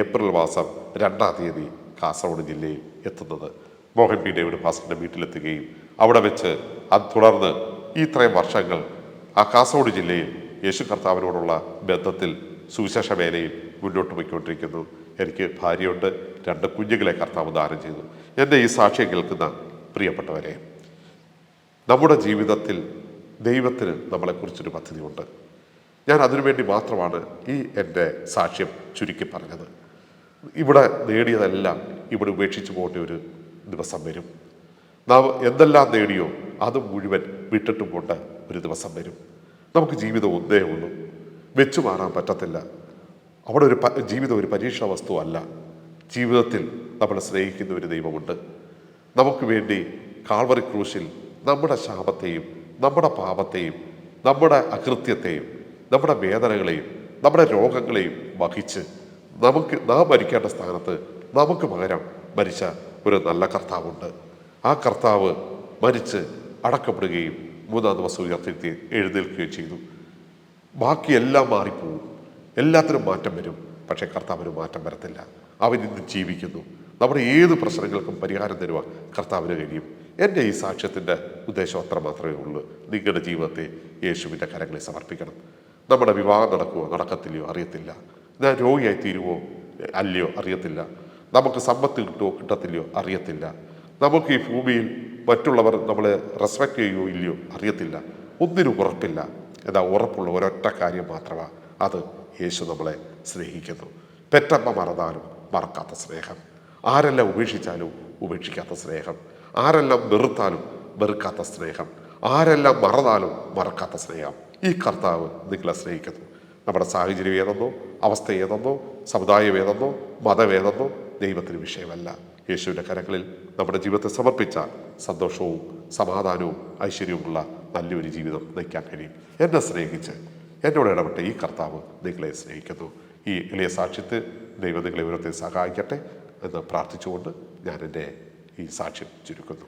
ഏപ്രിൽ മാസം 2-ാം തീയതി കാസർഗോഡ് ജില്ലയിൽ എത്തുന്നത്. മോഹൻ പി ഡേവിഡ് പാസ്റ്ററിൻ്റെ വീട്ടിലെത്തുകയും അവിടെ വെച്ച് അത് തുടർന്ന് ഇത്രയും വർഷങ്ങൾ ആ കാസർഗോഡ് ജില്ലയിൽ യേശു കർത്താവിനോടുള്ള ബന്ധത്തിൽ സുവിശേഷ വേലയിൽ മുന്നോട്ട് പോയിക്കൊണ്ടിരിക്കുന്നു. എനിക്ക് ഭാര്യയുണ്ട്, 2 കുഞ്ഞുങ്ങളെ കർത്താവ് ദാനം ചെയ്തു. എൻ്റെ ഈ സാക്ഷ്യം കേൾക്കുന്ന പ്രിയപ്പെട്ടവരെ, നമ്മുടെ ജീവിതത്തിൽ ദൈവത്തിന് നമ്മളെക്കുറിച്ചൊരു പദ്ധതിയുണ്ട്. ഞാൻ അതിനുവേണ്ടി മാത്രമാണ് എൻ്റെ സാക്ഷ്യം ചുരുക്കി പറഞ്ഞത്. ഇവിടെ നേടിയതെല്ലാം ഇവിടെ ഉപേക്ഷിച്ച് പോകേണ്ട ഒരു ദിവസം വരും. നാം എന്തെല്ലാം നേടിയോ അത് മുഴുവൻ വിട്ടിട്ട് പോകേണ്ട ഒരു ദിവസം വരും. നമുക്ക് ജീവിതം ഒന്നേ ഉള്ളൂ, വെച്ചു മാറാൻ പറ്റത്തില്ല. അവിടെ ജീവിതം ഒരു പരീക്ഷാ വസ്തു അല്ല. ജീവിതത്തിൽ നമ്മൾ സ്നേഹിക്കുന്ന ഒരു ദൈവമുണ്ട്. നമുക്ക് വേണ്ടി കാൽവറി ക്രൂശിൽ നമ്മുടെ ശാപത്തെയും നമ്മുടെ പാപത്തെയും നമ്മുടെ അകൃത്യത്തെയും നമ്മുടെ വേദനകളെയും നമ്മുടെ രോഗങ്ങളെയും വഹിച്ച് നാം മരിക്കേണ്ട സ്ഥാനത്ത് നമുക്ക് പകരം മരിച്ച ഒരു നല്ല കർത്താവുണ്ട്. ആ കർത്താവ് മരിച്ച് അടക്കപ്പെടുകയും 3-ാം ദിവസം എഴുന്നേൽക്കുകയും ചെയ്തു. ബാക്കിയെല്ലാം മാറിപ്പോവും, എല്ലാത്തിനും മാറ്റം വരും. പക്ഷേ കർത്താവിന് മാറ്റം വരത്തില്ല. അവൻ ഇന്ന് ജീവിക്കുന്നു. നമ്മുടെ ഏത് പ്രശ്നങ്ങൾക്കും പരിഹാരം തരുവാൻ കർത്താവിന് കഴിയും. എൻ്റെ ഈ സാക്ഷ്യത്തിൻ്റെ ഉദ്ദേശം അത്ര മാത്രമേ ഉള്ളൂ. നിങ്ങളുടെ ജീവിതത്തെ യേശുവിൻ്റെ കരങ്ങളിൽ സമർപ്പിക്കണം. നമ്മുടെ വിവാഹം നടക്കുമോ നടക്കത്തില്ലയോ അറിയത്തില്ല. ഞാൻ രോഗിയായി തീരുമോ അല്ലയോ അറിയത്തില്ല. നമുക്ക് സമ്പത്ത് കിട്ടുമോ കിട്ടത്തില്ലയോ അറിയത്തില്ല. നമുക്ക് ഈ ഭൂമിയിൽ മറ്റുള്ളവർ നമ്മളെ റെസ്പെക്റ്റ് ചെയ്യുമോ ഇല്ലയോ അറിയത്തില്ല. ഒന്നിനും ഉറപ്പില്ല. എന്നാൽ ഉറപ്പുള്ള ഒരൊറ്റ കാര്യം മാത്രമാണ്, അത് യേശു നമ്മളെ സ്നേഹിക്കുന്നു. പെറ്റമ്മ മറന്നാലും മറക്കാത്ത സ്നേഹം, ആരെല്ലാം ഉപേക്ഷിച്ചാലും ഉപേക്ഷിക്കാത്ത സ്നേഹം, ആരെല്ലാം വെറുത്താലും വെറുക്കാത്ത സ്നേഹം, ആരെല്ലാം മറന്നാലും മറക്കാത്ത സ്നേഹം. ഈ കർത്താവ് നിങ്ങളെ സ്നേഹിക്കുന്നു. നമ്മുടെ സാഹചര്യം ഏതെന്നോ അവസ്ഥ ഏതെന്നോ സമുദായം ഏതെന്നോ മതമേതെന്നോ ദൈവത്തിന് വിഷയമല്ല. യേശുവിൻ്റെ കരങ്ങളിൽ നമ്മുടെ ജീവിതത്തെ സമർപ്പിച്ചാൽ സന്തോഷവും സമാധാനവും ഐശ്വര്യവുമുള്ള നല്ലൊരു ജീവിതം നയിക്കാൻ കഴിയും. എന്നെ സ്നേഹിച്ച് എന്നോട് ഇടപെട്ട ഈ കർത്താവ് നിങ്ങളെ സ്നേഹിക്കുന്നു. ഈ എളിയ സാക്ഷ്യത്തിൽ ദൈവം നിങ്ങളെ ഓരോരുത്തരെ സഹായിക്കട്ടെ എന്ന് പ്രാർത്ഥിച്ചുകൊണ്ട് ഞാൻ എൻ്റെ ഈ സാക്ഷ്യം ചുരുക്കുന്നു.